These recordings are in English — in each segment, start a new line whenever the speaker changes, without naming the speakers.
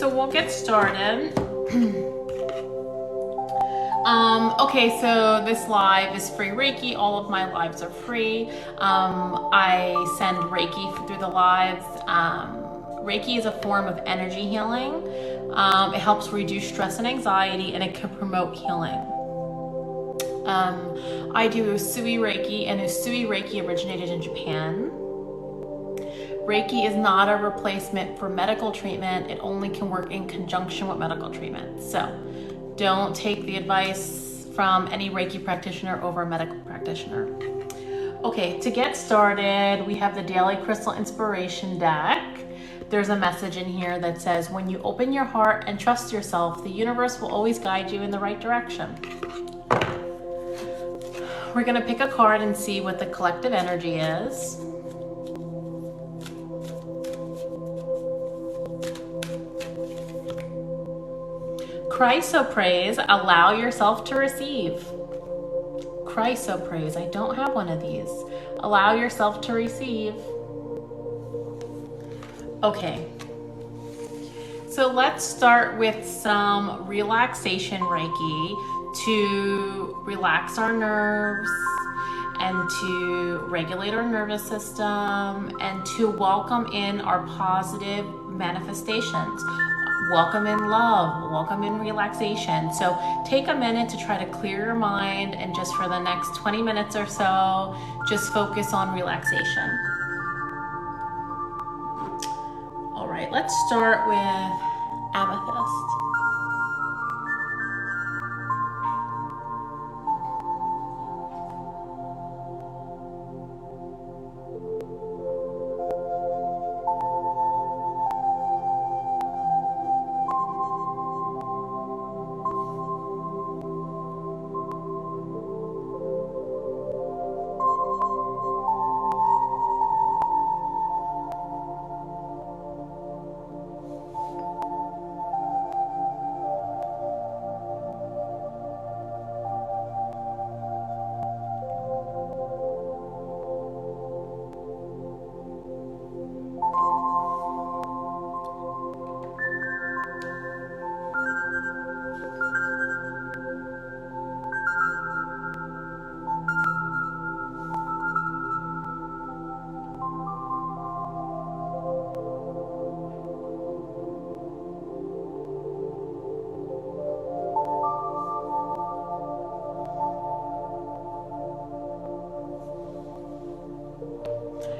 so we'll get started. Okay, so this live is free Reiki. All of my lives are free. I send Reiki through the lives. Reiki is a form of energy healing. It helps reduce stress and anxiety, and it can promote healing. I do Usui Reiki, and Usui Reiki originated in Japan. Reiki is not a replacement for medical treatment. It only can work in conjunction with medical treatment. So don't take the advice from any Reiki practitioner over a medical practitioner. Okay, to get started, we have the Daily Crystal Inspiration deck. There's a message in here that says, when you open your heart and trust yourself, the universe will always guide you in the right direction. We're gonna pick a card and see what the collective energy is. Chrysoprase, allow yourself to receive. Chrysoprase, I don't have one of these. Allow yourself to receive. Okay, so let's start with some relaxation Reiki to relax our nerves and to regulate our nervous system and to welcome in our positive manifestations. Welcome in love, welcome in relaxation. So take a minute to try to clear your mind, and just for the next 20 minutes or so, just focus on relaxation. All right, let's start with amethyst.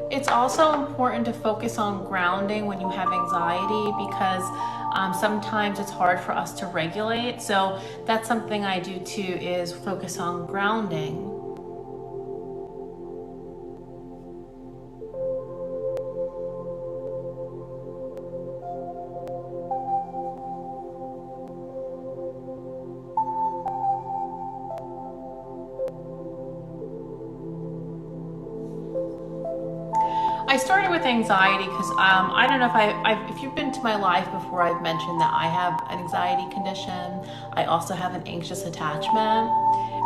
It's also important to focus on grounding when you have anxiety, because sometimes it's hard for us to regulate. So that's something I do too, is focus on grounding. I started with anxiety because I don't know if you've been to my life before, I've mentioned that I have an anxiety condition. I also have an anxious attachment,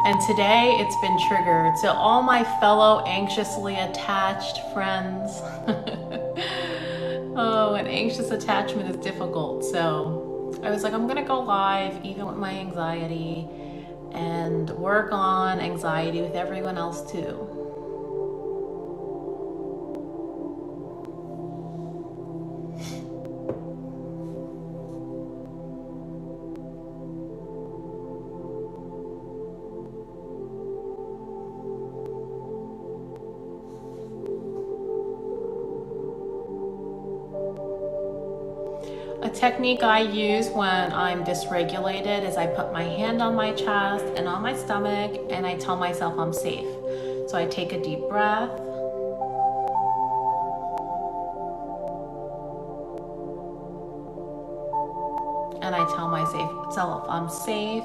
and today it's been triggered. So all my fellow anxiously attached friends, oh, an anxious attachment is difficult. So I was like, I'm gonna go live even with my anxiety and work on anxiety with everyone else too. A technique I use when I'm dysregulated is I put my hand on my chest and on my stomach, and I tell myself I'm safe. So I take a deep breath. And I tell myself I'm safe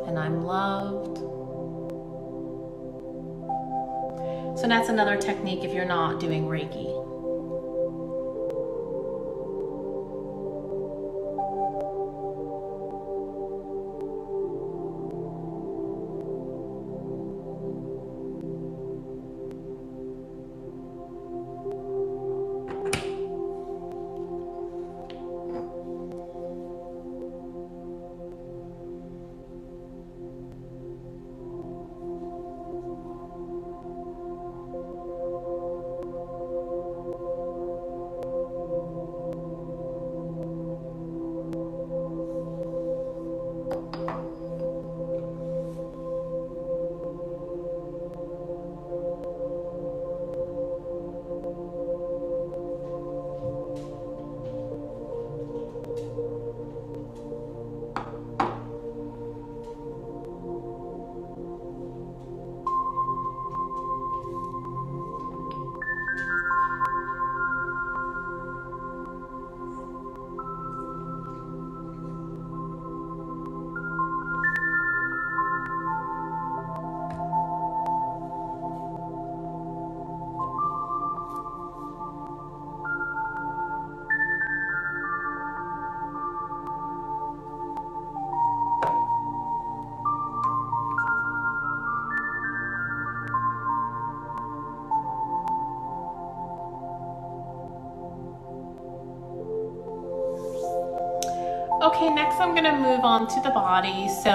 and I'm loved. So that's another technique if you're not doing Reiki. Okay, next I'm gonna move on to the body. So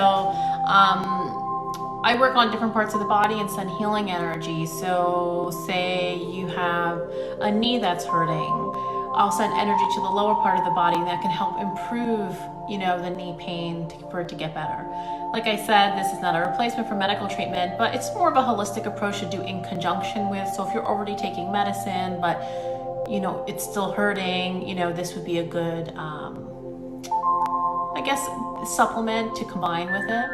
I work on different parts of the body and send healing energy. So say you have a knee that's hurting, I'll send energy to the lower part of the body that can help improve, the knee pain for it to get better. Like I said, this is not a replacement for medical treatment, but it's more of a holistic approach to do in conjunction with. So if you're already taking medicine, but it's still hurting, this would be a good, supplement to combine with it.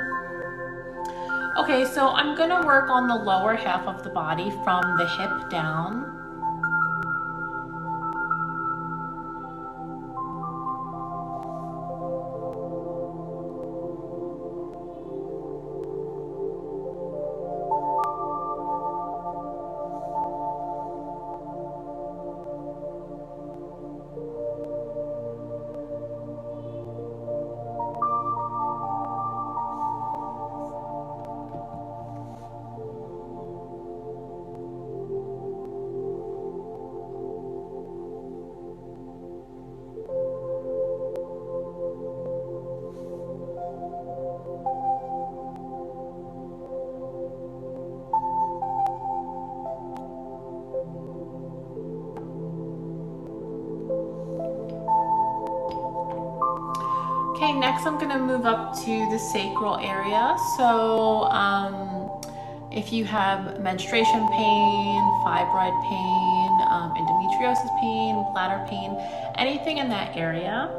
Okay, so I'm gonna work on the lower half of the body from the hip down. Okay, next I'm gonna move up to the sacral area. So if you have menstruation pain, fibroid pain, endometriosis pain, bladder pain, anything in that area,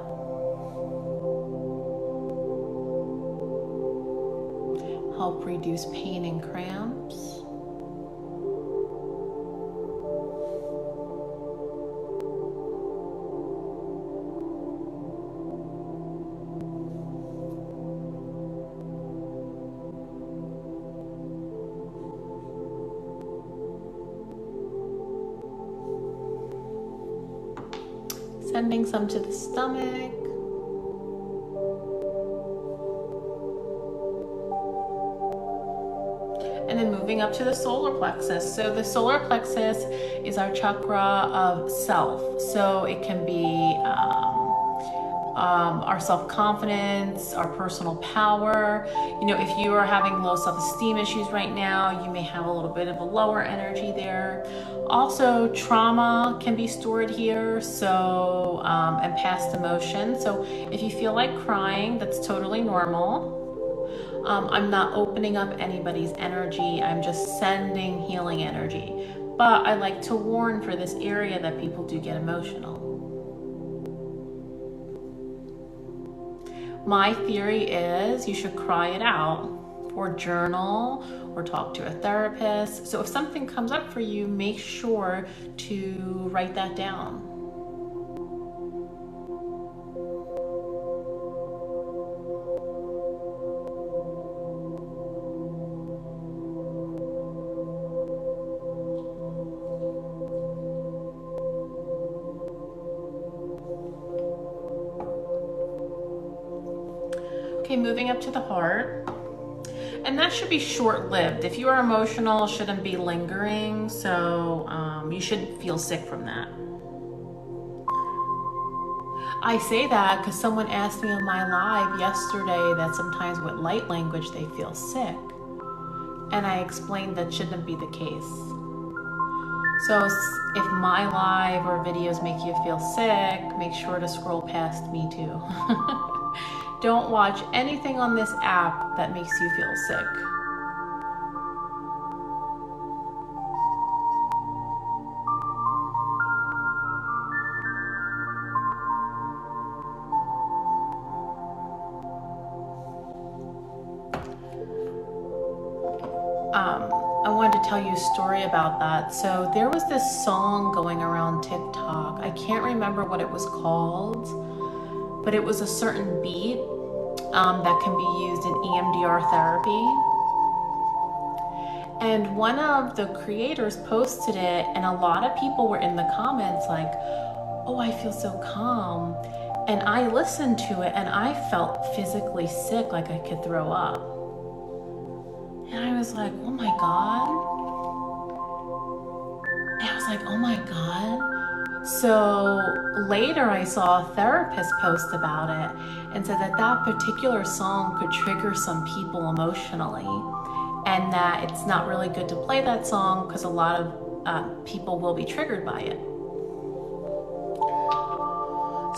help reduce pain and cramps. Sending some to the stomach. And then moving up to the solar plexus. So the solar plexus is our chakra of self. So it can be our self-confidence, our personal power. If you are having low self-esteem issues right now, you may have a little bit of a lower energy there. Also, trauma can be stored here, so and past emotion. So if you feel like crying, that's totally normal. I'm not opening up anybody's energy. I'm just sending healing energy. But I like to warn for this area that people do get emotional. My theory is you should cry it out, or journal, or talk to a therapist. So if something comes up for you, make sure to write that down. Okay, moving up to the heart. And that should be short-lived. If you are emotional, it shouldn't be lingering, so you shouldn't feel sick from that. I say that because someone asked me on my live yesterday that sometimes with light language they feel sick. And I explained that shouldn't be the case. So if my live or videos make you feel sick, make sure to scroll past me too. Don't watch anything on this app that makes you feel sick. I wanted to tell you a story about that. So there was this song going around TikTok. I can't remember what it was called, but it was a certain beat that can be used in EMDR therapy. And one of the creators posted it, and a lot of people were in the comments like, oh, I feel so calm. And I listened to it and I felt physically sick, like I could throw up. And I was like, oh my God. And I was like, oh my God. So later I saw a therapist post about it and said that that particular song could trigger some people emotionally, and that it's not really good to play that song because a lot of people will be triggered by it.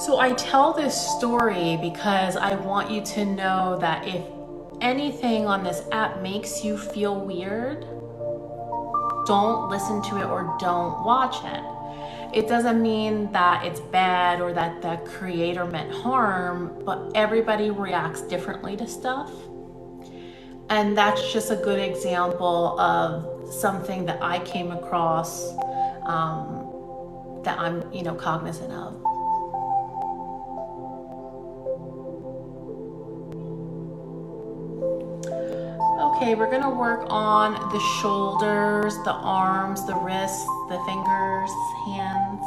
So I tell this story because I want you to know that if anything on this app makes you feel weird, don't listen to it or don't watch it. It doesn't mean that it's bad or that the creator meant harm, but everybody reacts differently to stuff. And that's just a good example of something that I came across that I'm, cognizant of. Okay, we're gonna work on the shoulders, the arms, the wrists, the fingers, hands.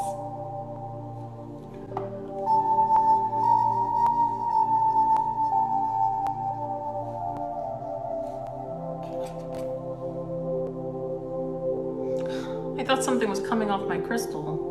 I thought something was coming off my crystal.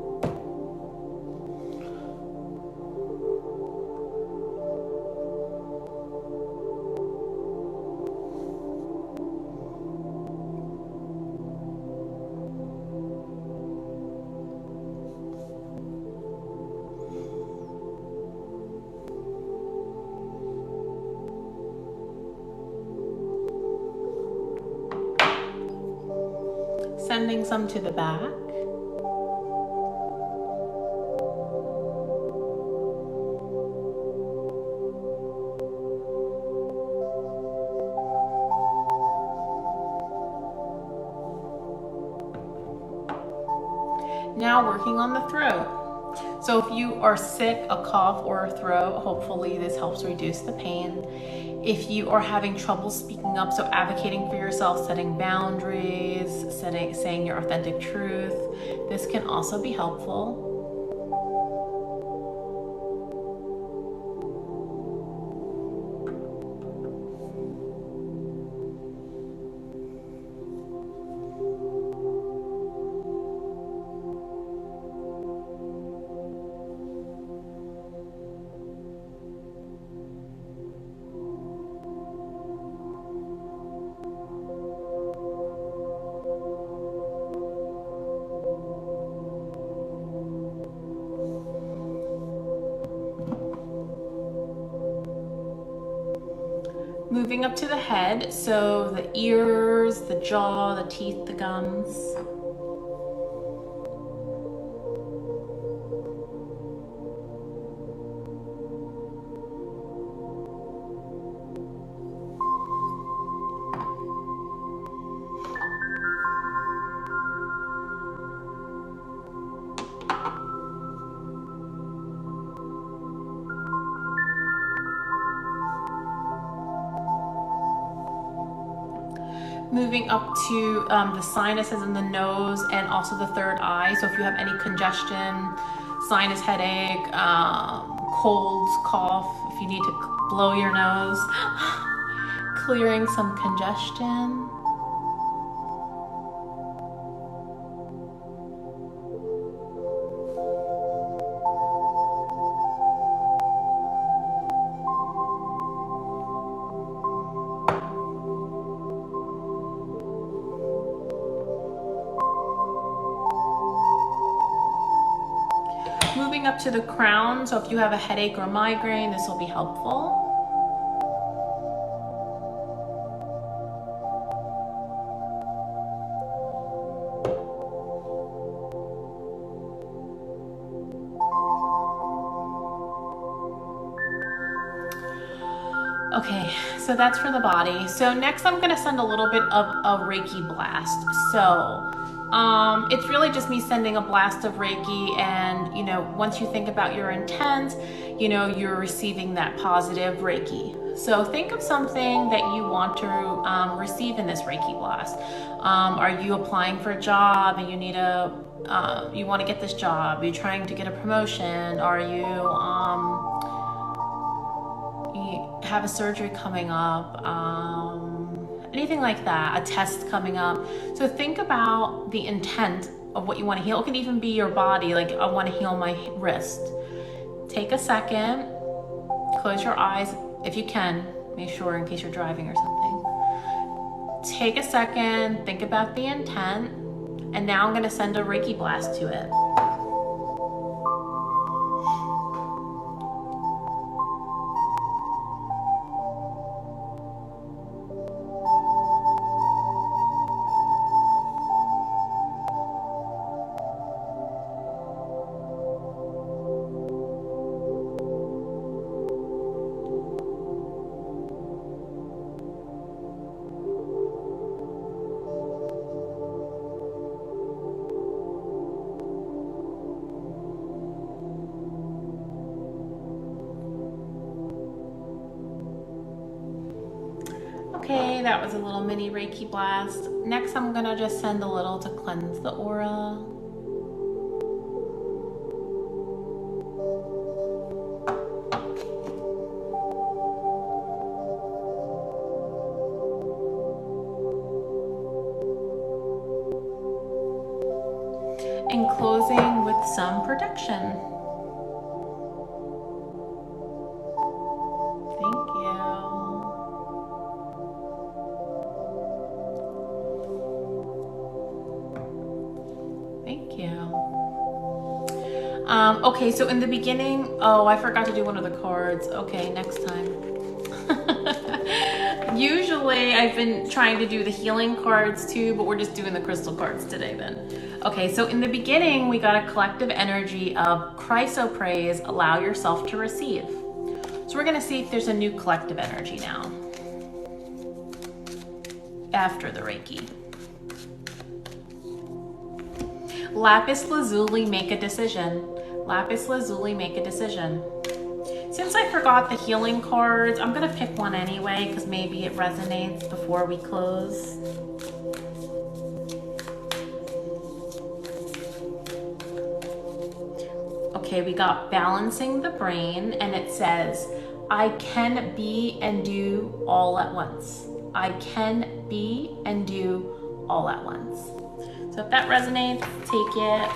Sending some to the back. Now working on the throat. So if you are sick, a cough or a throat, hopefully this helps reduce the pain. If you are having trouble speaking up, so advocating for yourself, setting boundaries, saying your authentic truth, this can also be helpful. Moving up to the head, so the ears, the jaw, the teeth, the gums. Moving up to the sinuses in the nose and also the third eye. So if you have any congestion, sinus headache, colds, cough, if you need to blow your nose, clearing some congestion. Moving up to the crown, so if you have a headache or migraine, this will be helpful. Okay, so that's for the body. So next I'm gonna send a little bit of a Reiki blast. So it's really just me sending a blast of Reiki, and once you think about your intent, you're receiving that positive Reiki. So think of something that you want to receive in this Reiki blast. Are you applying for a job and you want to get this job? Are you trying to get a promotion? Are you have a surgery coming up? Anything like that, a test coming up. So think about the intent of what you want to heal. It can even be your body, like I want to heal my wrist. Take a second, close your eyes if you can, make sure in case you're driving or something. Take a second, think about the intent, and now I'm going to send a Reiki blast to it. Okay, that was a little mini Reiki blast. Next, I'm gonna just send a little to cleanse the aura. And closing with some protection. Okay, so in the beginning, oh, I forgot to do one of the cards. Okay, next time. Usually I've been trying to do the healing cards too, but we're just doing the crystal cards today then. Okay, so in the beginning, we got a collective energy of chrysoprase, allow yourself to receive. So we're gonna see if there's a new collective energy now after the Reiki. Lapis lazuli, make a decision. Lapis lazuli, make a decision. Since I forgot the healing cards, I'm gonna pick one anyway because maybe it resonates before we close. Okay, we got balancing the brain, and it says, I can be and do all at once. I can be and do all at once. So if that resonates, take it.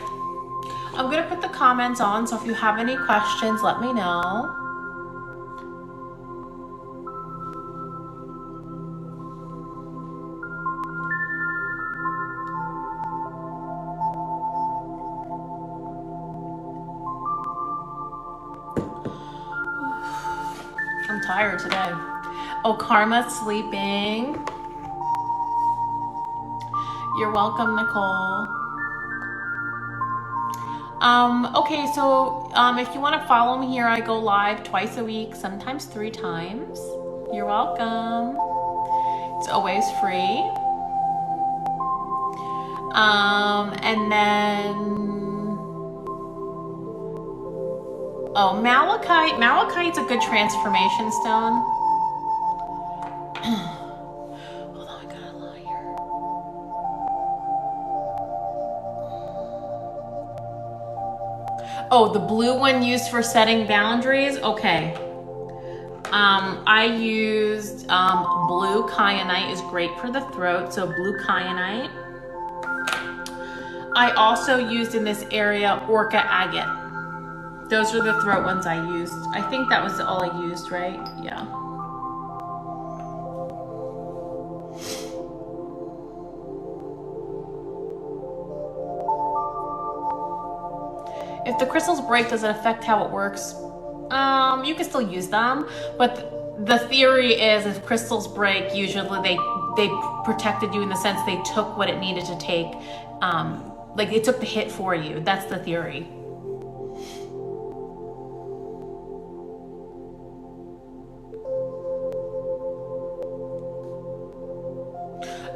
I'm gonna put the comments on, so if you have any questions, let me know. I'm tired today. Oh, Karma's sleeping. You're welcome, Nicole. Okay, so if you want to follow me here, I go live twice a week, sometimes 3 times. You're welcome. It's always free. And then, oh, malachite. Malachite's a good transformation stone. Hold on, I got a lot here. Oh, the blue one used for setting boundaries? Okay. I used blue kyanite, is great for the throat, so blue kyanite. I also used in this area orca agate. Those are the throat ones I used. I think that was all I used, right? Yeah. If the crystals break, does it affect how it works? You can still use them, but the theory is if crystals break, usually they protected you in the sense they took what it needed to take. Like they took the hit for you. That's the theory.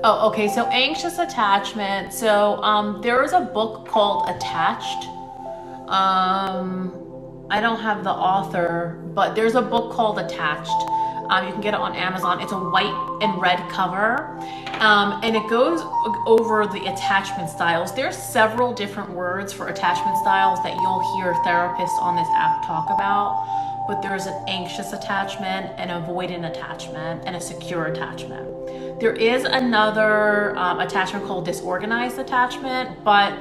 Oh, okay, so anxious attachment. So there is a book called Attached. I don't have the author, but there's a book called Attached. You can get it on Amazon. It's a white and red cover, and it goes over the attachment styles. There's several different words for attachment styles that you'll hear therapists on this app talk about, but there's an anxious attachment, an avoidant attachment, and a secure attachment. There is another attachment called disorganized attachment, but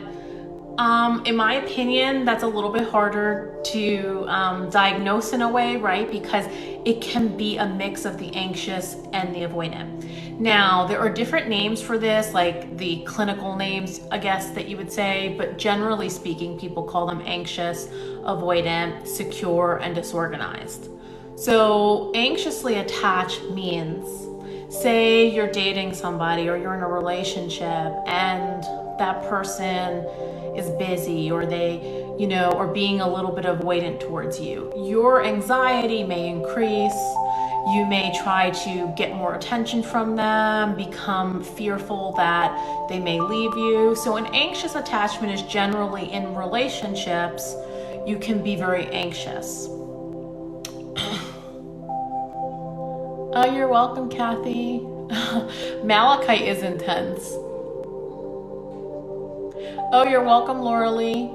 In my opinion, that's a little bit harder to diagnose in a way, right? Because it can be a mix of the anxious and the avoidant. Now, there are different names for this, like the clinical names, I guess, that you would say, but generally speaking, people call them anxious, avoidant, secure, and disorganized. So anxiously attached means, say you're dating somebody or you're in a relationship and that person is busy, or they, are being a little bit avoidant towards you. Your anxiety may increase. You may try to get more attention from them, become fearful that they may leave you. So an anxious attachment is generally in relationships. You can be very anxious. Oh, you're welcome, Kathy. Malachite is intense. Oh, you're welcome, Laura Lee.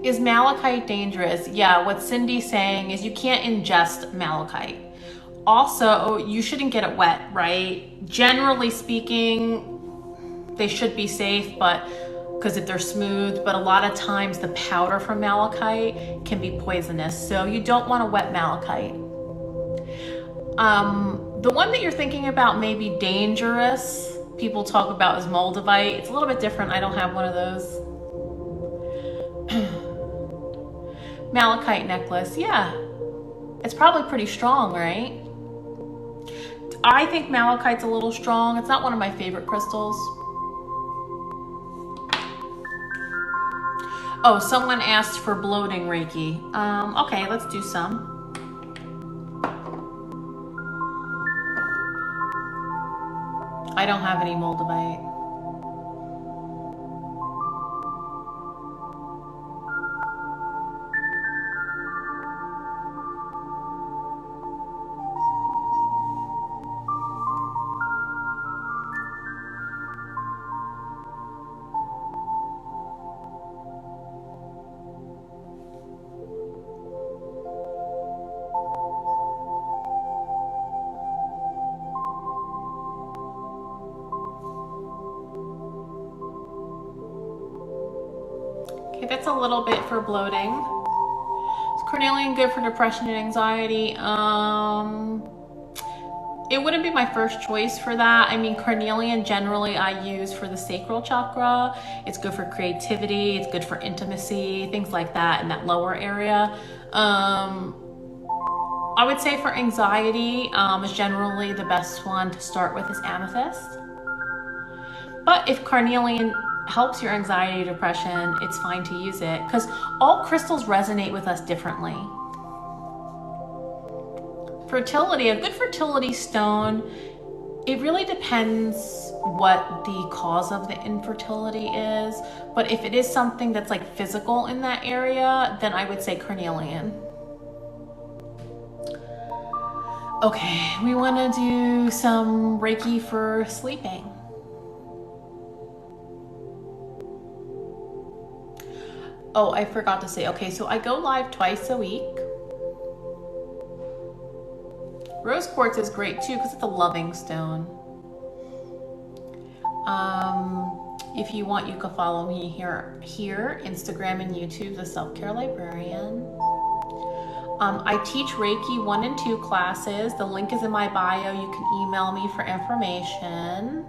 Is malachite dangerous? Yeah, what Cindy's saying is you can't ingest malachite. Also, you shouldn't get it wet, right? Generally speaking, they should be safe, but because if they're smooth, but a lot of times the powder from malachite can be poisonous, so you don't want to wet malachite. The one that you're thinking about may be dangerous. People talk about is moldavite. It's a little bit different. I don't have one of those. Malachite necklace, yeah. It's probably pretty strong, right? I think malachite's a little strong. It's not one of my favorite crystals. Oh, someone asked for bloating Reiki. Okay, let's do some. I don't have any moldavite. Okay, that's a little bit for bloating. Is carnelian good for depression and anxiety? It wouldn't be my first choice for that. I mean, carnelian generally I use for the sacral chakra. It's good for creativity. It's good for intimacy, things like that in that lower area. I would say for anxiety is generally the best one to start with is amethyst. But if carnelian helps your anxiety, depression, it's fine to use it because all crystals resonate with us differently. Fertility, a good fertility stone, it really depends what the cause of the infertility is. But if it is something that's like physical in that area, then I would say carnelian. Okay, we want to do some Reiki for sleeping. Oh, I forgot to say, okay, so I go live twice a week. Rose quartz is great too because it's a loving stone. If you want, you can follow me here, Instagram and YouTube, The Self-Care Librarian. I teach Reiki 1 and 2 classes. The link is in my bio. You can email me for information.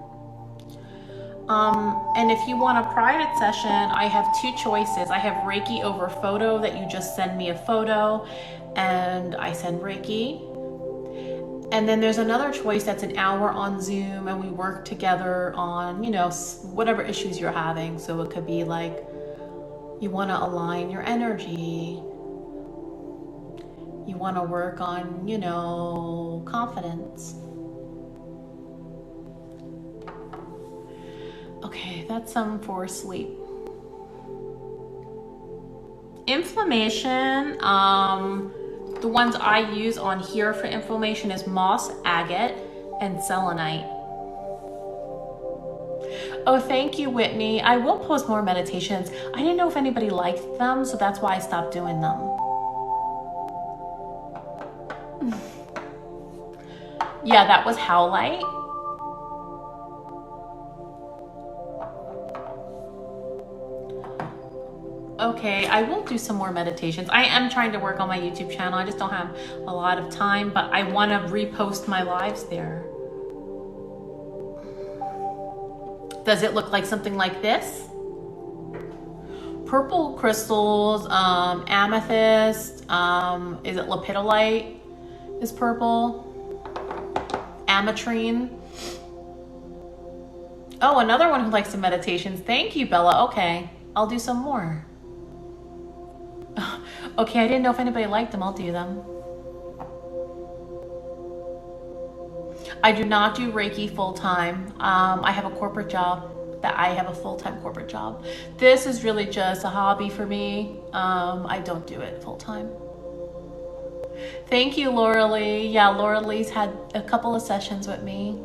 And if you want a private session, I have 2 choices. I have Reiki over photo that you just send me a photo and I send Reiki. And then there's another choice that's an hour on Zoom and we work together on, whatever issues you're having. So it could be like you want to align your energy. You want to work on, confidence. Okay, that's some for sleep. Inflammation, the ones I use on here for inflammation is moss, agate, and selenite. Oh, thank you, Whitney. I will post more meditations. I didn't know if anybody liked them, so that's why I stopped doing them. Yeah, that was Howlite. Okay, I will do some more meditations. I am trying to work on my YouTube channel. I just don't have a lot of time, but I want to repost my lives there. Does it look like something like this? Purple crystals, amethyst, is it lepidolite is purple? Ametrine. Oh, another one who likes some meditations. Thank you, Bella. Okay, I'll do some more. Okay, I didn't know if anybody liked them. I'll do them. I do not do Reiki full-time. I have a corporate job. I have a full-time corporate job. This is really just a hobby for me. I don't do it full-time. Thank you, Laura Lee. Yeah, Laura Lee's had a couple of sessions with me.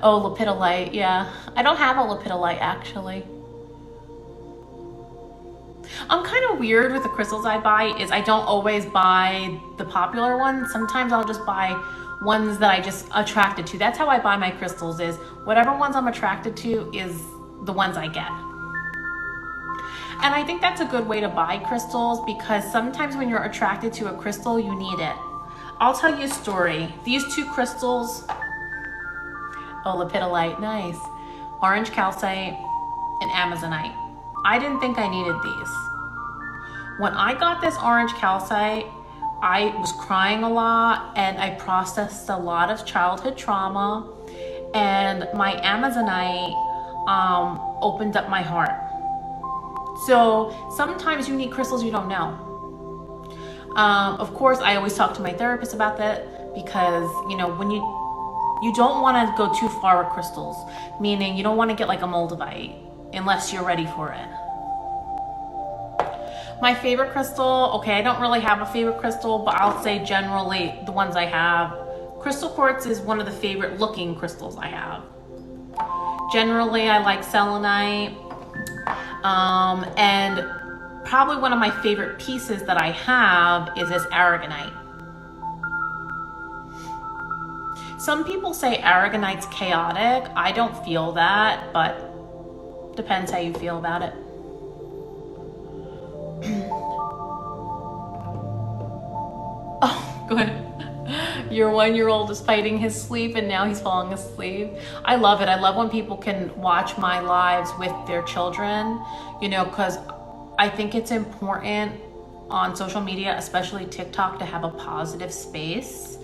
Oh, lepidolite. Yeah, I don't have a lepidolite actually. I'm kind of weird with the crystals I buy is I don't always buy the popular ones. Sometimes I'll just buy ones that I just attracted to. That's how I buy my crystals, is whatever ones I'm attracted to is the ones I get. And I think that's a good way to buy crystals, because sometimes when you're attracted to a crystal, you need it. I'll tell you a story. These two crystals, oh, lepidolite, nice. Orange calcite and amazonite. I didn't think I needed these. When I got this orange calcite, I was crying a lot and I processed a lot of childhood trauma, and my amazonite opened up my heart. So sometimes you need crystals you don't know. Of course, I always talk to my therapist about that, because you know, when you don't want to go too far with crystals, meaning you don't want to get like a moldavite unless you're ready for it. My favorite crystal, okay, I don't really have a favorite crystal, but I'll say generally the ones I have. Crystal quartz is one of the favorite looking crystals I have. Generally, I like selenite. And probably one of my favorite pieces that I have is this aragonite. Some people say aragonite's chaotic. I don't feel that, but depends how you feel about it. Oh, good. Your 1-year-old is fighting his sleep and now he's falling asleep. I love it. I love when people can watch my lives with their children, you know, because I think it's important on social media, especially TikTok, to have a positive space.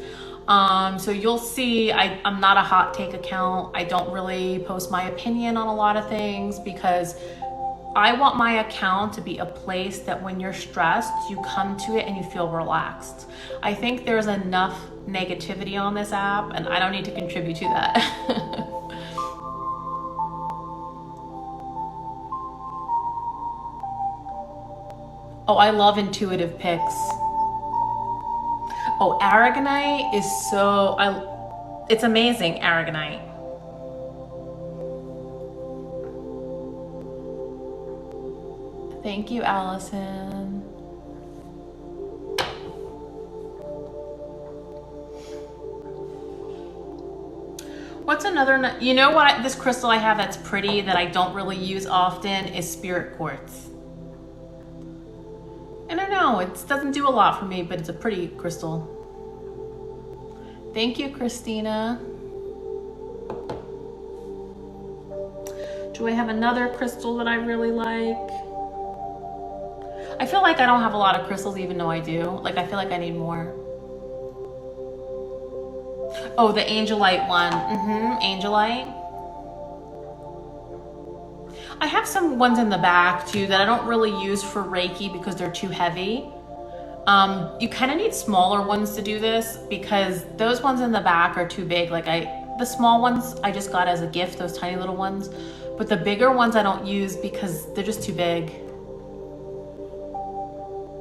So you'll see, I'm not a hot take account. I don't really post my opinion on a lot of things, because I want my account to be a place that when you're stressed, you come to it and you feel relaxed. I think there's enough negativity on this app and I don't need to contribute to that. Oh, I love intuitive picks. Oh, aragonite is it's amazing, aragonite. Thank you, Allison. What's another, you know what, this crystal I have that's pretty that I don't really use often is spirit quartz. I don't know, it doesn't do a lot for me, but it's a pretty crystal. Thank you, Christina. Do I have another crystal that I really like? I feel like I don't have a lot of crystals, even though I do. Like, I feel like I need more. Oh, the angelite one. Angelite. I have some ones in the back too that I don't really use for Reiki because they're too heavy. You kind of need smaller ones to do this, because those ones in the back are too big. Like the small ones I just got as a gift, those tiny little ones. But the bigger ones I don't use because they're just too big.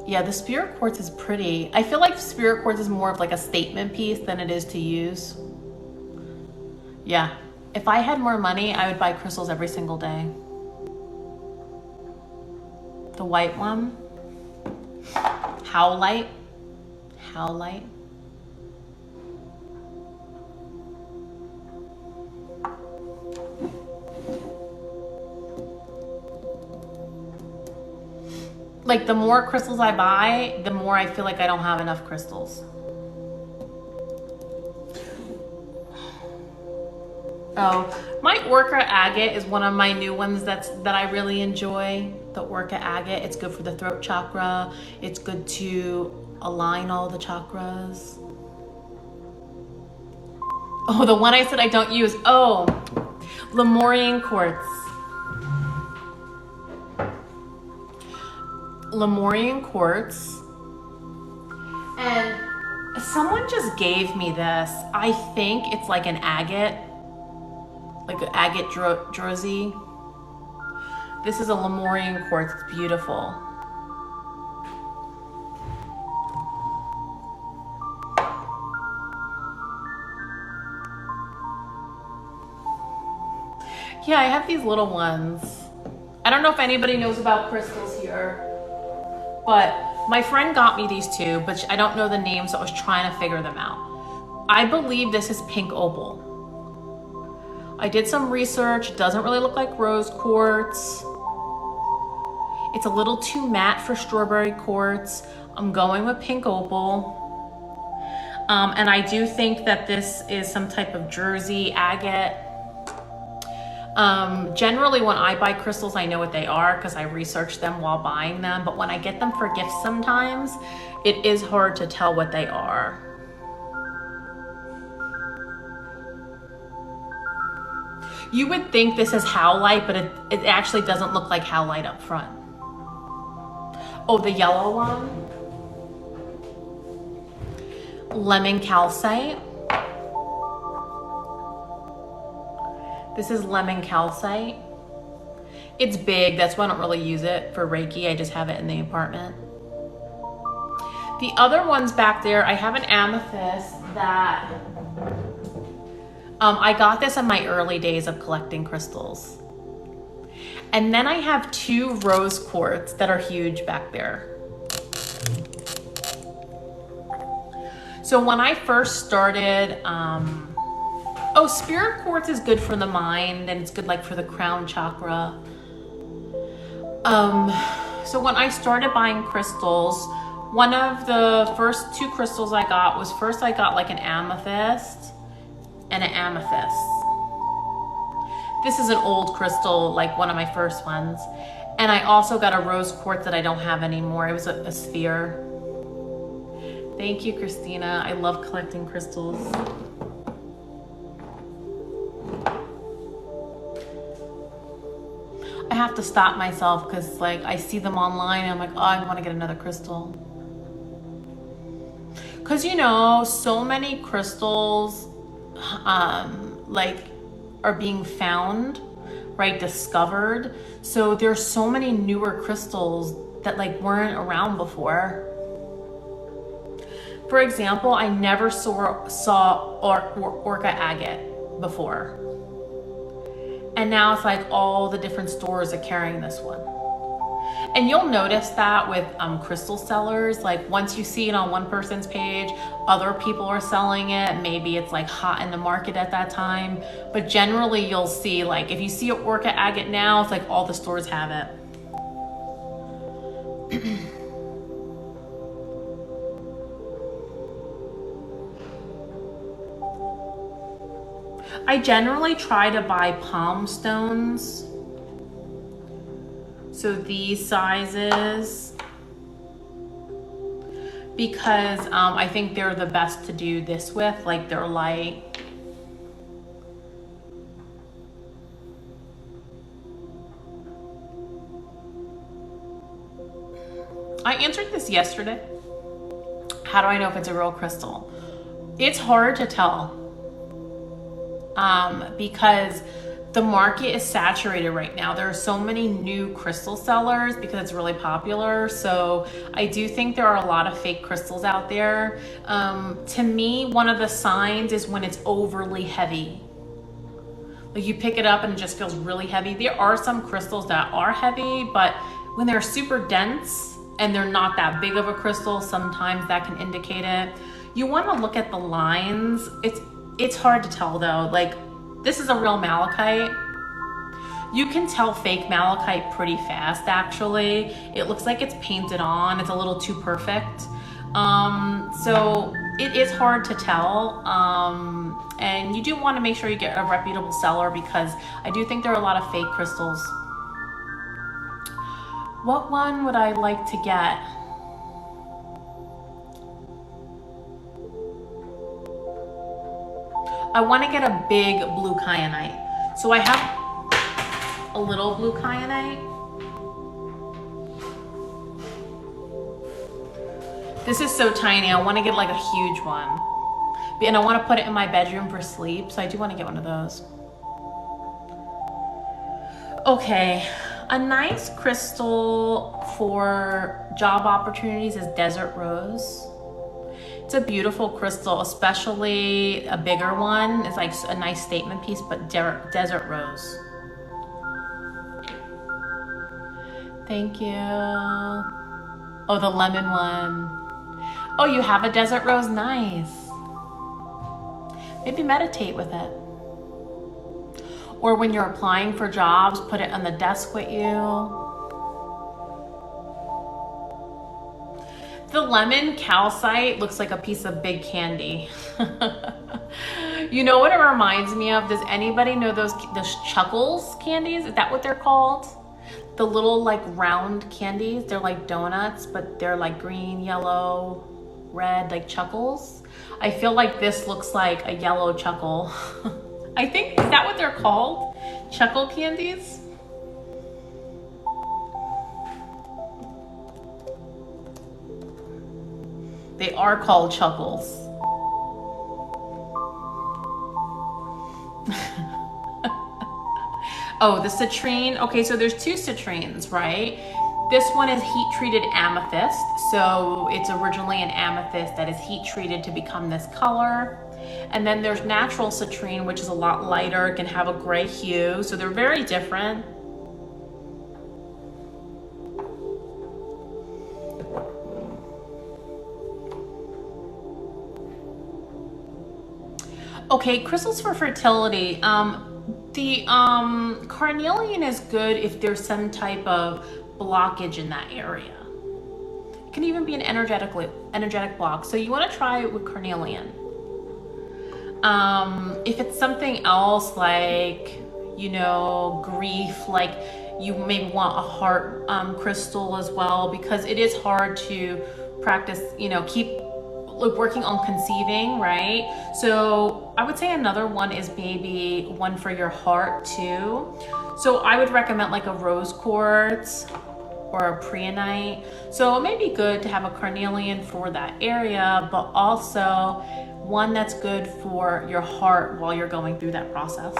Yeah, the spirit quartz is pretty. I feel like spirit quartz is more of like a statement piece than it is to use. Yeah, if I had more money, I would buy crystals every single day. The white one. Howlite. Howlite. like the more crystals I buy, the more I feel like I don't have enough crystals. Oh, my Orca agate is one of my new ones that I really enjoy. The Orca agate, it's good for the throat chakra. It's good to align all the chakras. Oh, the one I said I don't use. Oh, Lemurian quartz. Lemurian quartz. And someone just gave me this. I think it's like an agate. Like an agate druzy. This is a Lemurian quartz. It's beautiful. Yeah, I have these little ones. I don't know if anybody knows about crystals here, but my friend got me these two, but I don't know the names, so I was trying to figure them out. I believe this is pink opal. I did some research. It doesn't really look like rose quartz. It's a little too matte for strawberry quartz. I'm going with pink opal. And I do think that this is some type of Jersey agate. Generally when I buy crystals, I know what they are because I research them while buying them. But when I get them for gifts sometimes, it is hard to tell what they are. You would think this is howlite, but it actually doesn't look like howlite up front. Oh, the yellow one. Lemon calcite. This is lemon calcite. It's big, that's why I don't really use it for Reiki. I just have it in the apartment. The other ones back there, I have an amethyst that I got this in my early days of collecting crystals. And then I have two rose quartz that are huge back there. So when I first started, oh, spirit quartz is good for the mind and it's good like for the crown chakra. So when I started buying crystals, one of the first two crystals I got was first I got like an amethyst and an amethyst. This is an old crystal, like one of my first ones. And I also got a rose quartz that I don't have anymore. It was a sphere. Thank you, Christina. I love collecting crystals. I have to stop myself because like I see them online and I'm like, oh, I want to get another crystal. Because you know, so many crystals like are being found, right, discovered. So there's so many newer crystals that like weren't around before. For example, I never saw Orca agate before. And now it's like all the different stores are carrying this one. And you'll notice that with crystal sellers, like once you see it on one person's page, other people are selling it. Maybe it's like hot in the market at that time. But generally you'll see like, if you see an Orca agate now, it's like all the stores have it. I generally try to buy palm stones. So these sizes, because I think they're the best to do this with, like they're light. I answered this yesterday. How do I know if it's a real crystal? It's hard to tell because the market is saturated right now. There are so many new crystal sellers because it's really popular. So I do think there are a lot of fake crystals out there. To me, one of the signs is when it's overly heavy. Like you pick it up and it just feels really heavy. There are some crystals that are heavy, but when they're super dense and they're not that big of a crystal, sometimes that can indicate it. You want to look at the lines. It's hard to tell though. Like this is a real malachite. You can tell fake malachite pretty fast, actually. It looks like it's painted on. It's a little too perfect. So it is hard to tell. And you do want to make sure you get a reputable seller, because I do think there are a lot of fake crystals. What one would I like to get? I want to get a big blue kyanite. So I have a little blue kyanite. This is so tiny. I want to get like a huge one. And I want to put it in my bedroom for sleep. So I do want to get one of those. Okay. A nice crystal for job opportunities is desert rose. It's a beautiful crystal, especially a bigger one. It's like a nice statement piece, but desert rose. Thank you. Oh, the lemon one. Oh, you have a desert rose? Nice. Maybe meditate with it. Or when you're applying for jobs, put it on the desk with you. The lemon calcite looks like a piece of big candy. You know what it reminds me of? Does anybody know those Chuckles candies? Is that what they're called? The little like round candies. They're like donuts, but they're like green, yellow, red, like Chuckles. I feel like this looks like a yellow Chuckle. I think, is that what they're called? Chuckle candies? They are called Chuckles. Oh, the citrine. Okay, so there's two citrines, right? This one is heat-treated amethyst. So it's originally an amethyst that is heat-treated to become this color. And then there's natural citrine, which is a lot lighter. It can have a gray hue. So they're very different. Okay, crystals for fertility. The carnelian is good if there's some type of blockage in that area. It can even be an energetic block. So you want to try it with carnelian. If it's something else like, you know, grief, like you maybe want a heart crystal as well, because it is hard to practice, you know, keep working on conceiving, right? So I would say another one is maybe one for your heart too. So I would recommend like a rose quartz or a preonite. So it may be good to have a carnelian for that area, but also one that's good for your heart while you're going through that process.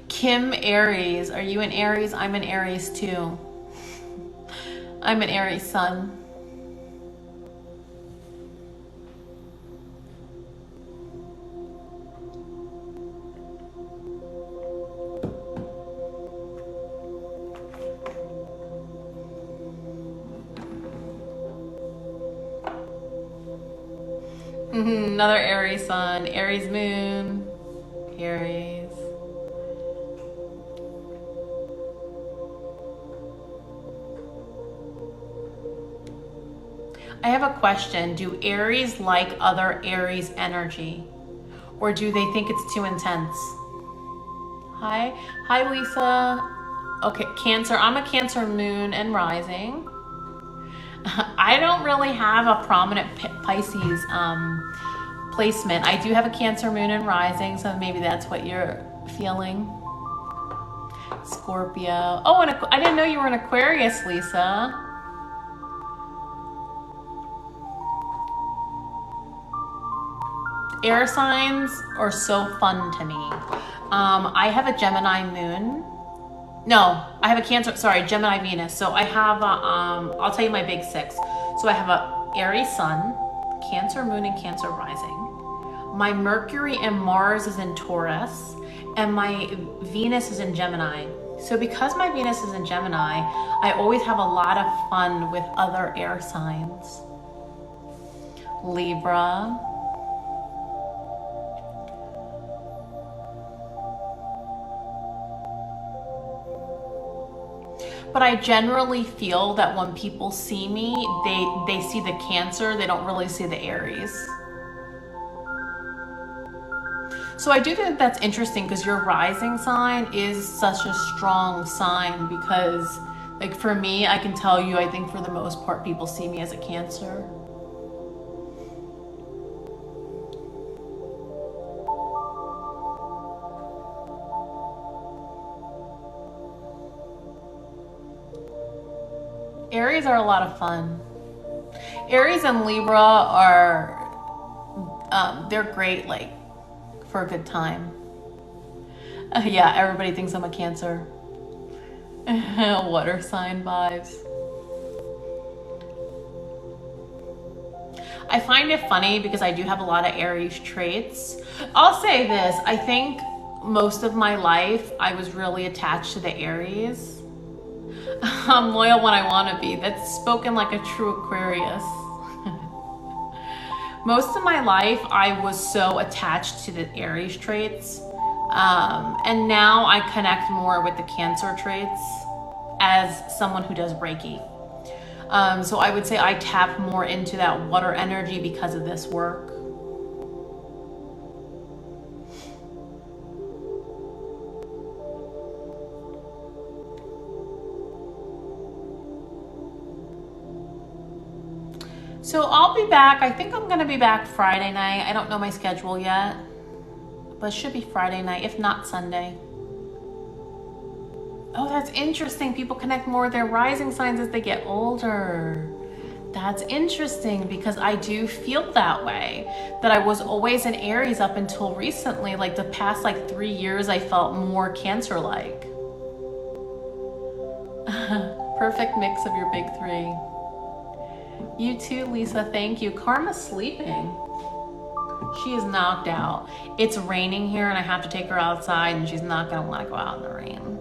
Kim Aries, are you an Aries? I'm an Aries too. I'm an Aries sun. Another Aries sun, Aries moon, Aries. I have a question. Do Aries like other Aries energy? Or do they think it's too intense? Hi Lisa. Okay, Cancer. I'm a Cancer moon and rising. I don't really have a prominent Pisces placement. I do have a Cancer moon and rising, so maybe that's what you're feeling. Scorpio. Oh, and I didn't know you were an Aquarius, Lisa. Air signs are so fun to me. I have a Gemini moon. No, I have a Cancer, sorry, Gemini Venus. So I have a, I'll tell you my big six. So I have a Aries sun, Cancer moon, and Cancer rising. My Mercury and Mars is in Taurus, and my Venus is in Gemini. So because my Venus is in Gemini, I always have a lot of fun with other air signs. Libra, but I generally feel that when people see me, they see the Cancer, they don't really see the Aries. So I do think that's interesting because your rising sign is such a strong sign, because like for me, I can tell you, I think for the most part, people see me as a Cancer. Aries are a lot of fun. Aries and Libra are, they're great, like, for a good time. Yeah, everybody thinks I'm a Cancer. Water sign vibes. I find it funny because I do have a lot of Aries traits. I'll say this, I think most of my life I was really attached to the Aries. I'm loyal when I want to be. That's spoken like a true Aquarius. Most of my life, I was so attached to the Aries traits. And now I connect more with the Cancer traits as someone who does Reiki. So I would say I tap more into that water energy because of this work. So I'll be back. I think I'm going to be back Friday night. I don't know my schedule yet, but it should be Friday night, if not Sunday. Oh, that's interesting. People connect more with their rising signs as they get older. That's interesting because I do feel that way, that I was always an Aries up until recently. Like the past 3 years, I felt more Cancer-like. Perfect mix of your big three. You too, Lisa, thank you. Karma's sleeping. She is knocked out. It's raining here and I have to take her outside and she's not gonna wanna go out in the rain.